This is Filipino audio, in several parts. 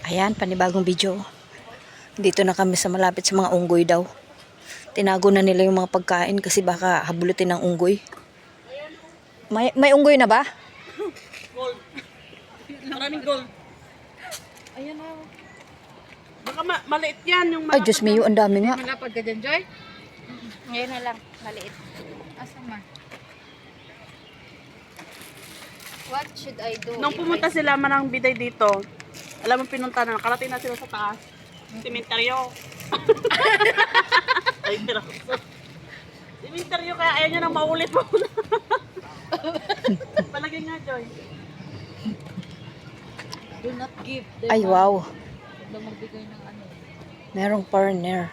Ayan, panibagong video. Dito na kami sa malapit sa mga unggoy daw. Tinago na nila yung mga pagkain kasi baka habulutin ng unggoy. May unggoy na ba? Gold. Maraming gold. Ayan na. Baka maliit yan yung Ay, Diyos mio, ang dami nga. Malapad ka dyan, Joy? Ngayon na lang, maliit. Asan ma? What should I do? Nung pumunta sila manang biday dito, alam mo pinunta na, nakarating na sila sa taas. Simenteryo. Ay, pero. Simenteryo kaya ayaw niya nang maulit mo. Palagay nga, Joy. Do not give. Ay, wow. Huwag lang magbigay ng ano. Merong partner.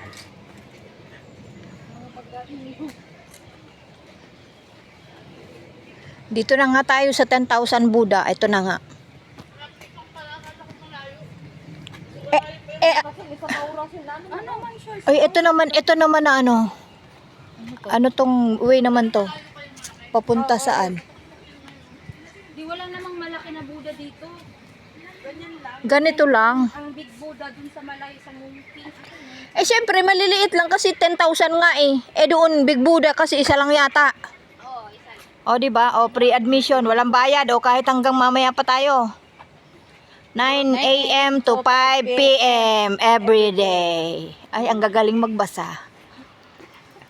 Dito na nga tayo sa 10,000 Buddha. Ito na nga. Ano man siya? Ay, ito naman na ano. Ano tong way naman to? Papunta saan? Di wala namang malaki na Buddha dito. Ganito lang. Ang big Buddha dun sa malay sa Munti. Eh, syempre, maliliit lang kasi 10,000 nga eh. Eh, doon, Big Buddha kasi isa lang yata. Oo, isa. O, diba? O, pre-admission. Walang bayad. O, kahit hanggang mamaya pa tayo. 9 a.m. to 5 p.m. every day. Ay, ang gagaling magbasa.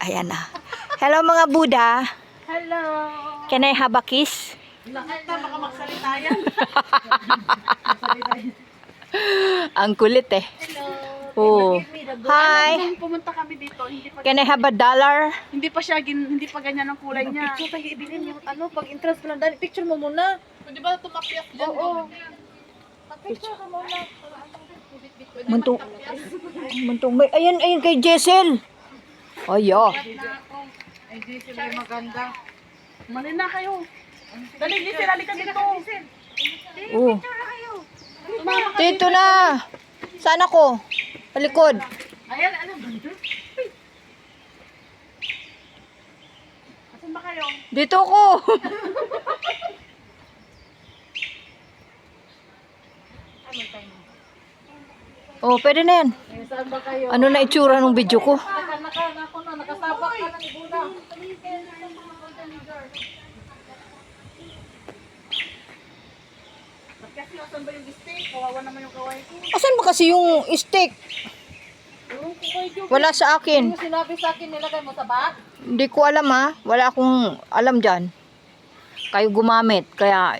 Ayan na. Hello, mga Buddha. Hello. Can I have a kiss? Lahat na baka magsalita yan. Ang kulit eh. Hello. Oh. Hi. Nung pumunta kami dito, Can I have a dollar? hindi pa ganyan ang kulay niya. Picture tayo ibilin yung ano, pag entrance pa lang dahil. Picture mo muna. Di ba tumapyas dyan? Oo. Picture ka muna. Muntong may, ayan kay Jessel. Ay, oh. Ay, di sila yung maganda. Mali na kayo. Dali, Giselle, halika dito. Oh. Tumama ka. Dito na. Saan ako? Palikod. Ayan, ano ba? Asan ba kayo? Dito ako. Oh, pwede na yan. Eh, saan ba kayo? Ano na itsura ng video ko? Nakasabak ka ng Buddha. Kasi asan ba yung steak? Kawawa naman yung kaway ko. Asan ba kasi yung steak? Ewan ko kayo, Joe. Wala sa akin. Yung sinabi sa akin, nilagay mo sa bag? Hindi ko alam ha. Wala akong alam dyan. Kayo gumamit. Kaya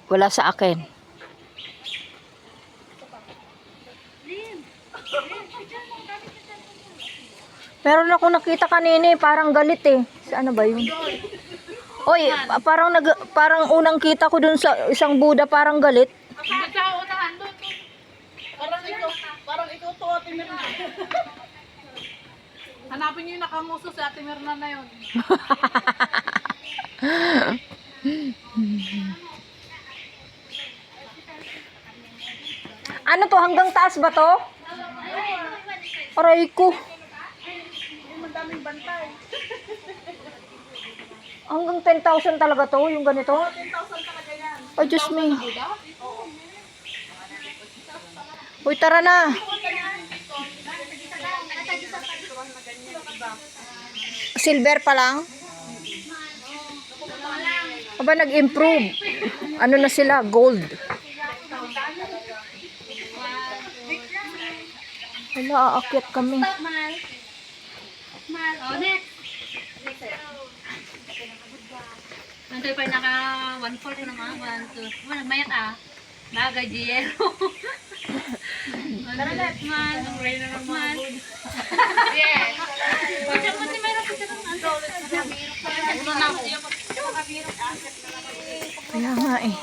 wala sa akin. Meron ako nakita kanina eh, parang galit eh. Ano ba yun? Oy, parang unang kita ko dun sa isang Buddha parang galit. Parang ikaw to, Ate Mirna. Hanapin niyo yung nakanguso si Ate Mirna na yun. Ano to? Hanggang taas ba to? Aray ko. Yung madaming bantay. Hanggang 10,000 talaga to, yung ganito? 10,000 talaga yan. Ay, Diyos me. Uy, tara na. Silver pa lang? Aba, nag-improve. Ano na sila? Gold. Wala, aakyat kami. Oh, next. Nantoy pa naka 1/4 naman, 1, 2. Nagmayat ah. Baga, Giero. Tara na, man. Ang rain na naman. Yes. Pagka mo si Mayroon kasi ng ano. Kaya nga eh.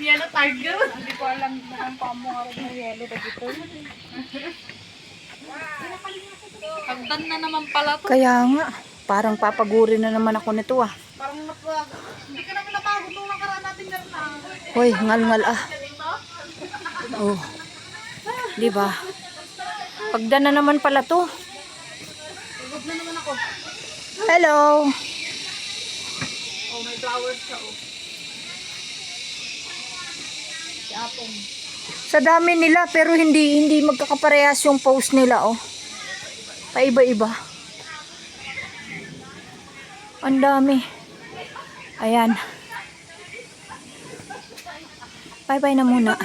Yellow tiger. Hindi ko alam na ang pamuharap na yelo na dito. Pagdan na naman pala to. Kaya nga. Parang papaguri na naman ako nito ah. Parang hindi ka naman napagod nung nakaraan natin Mirna. Hoy, ngal-ngal ah. Oh. Di ba? Pagdan na naman pala to. Pagod na naman ako. Hello. Oh, may flowers ka oh. Sa dami nila pero hindi magkakaparehas yung post nila, oh. Paiba-iba. Ang dami. Ayan. Bye-bye na muna.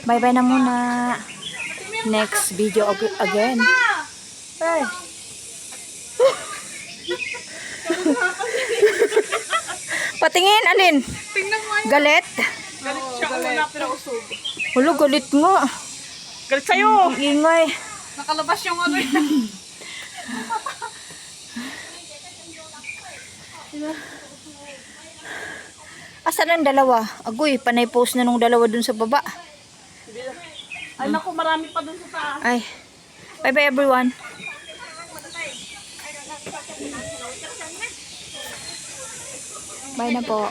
Bye-bye na muna. Next video again. Hey. Patingin, alin? Galit? Galit siya una pero usog. Hulo, galit nga. Galit sa'yo! Ang ingay. Nakalabas yung ano yun. Asan ang dalawa? Agoy, panay post na nung dalawa dun sa baba. Ay naku, marami pa dun sa taas. Ay. Bye-bye everyone. Bye na po.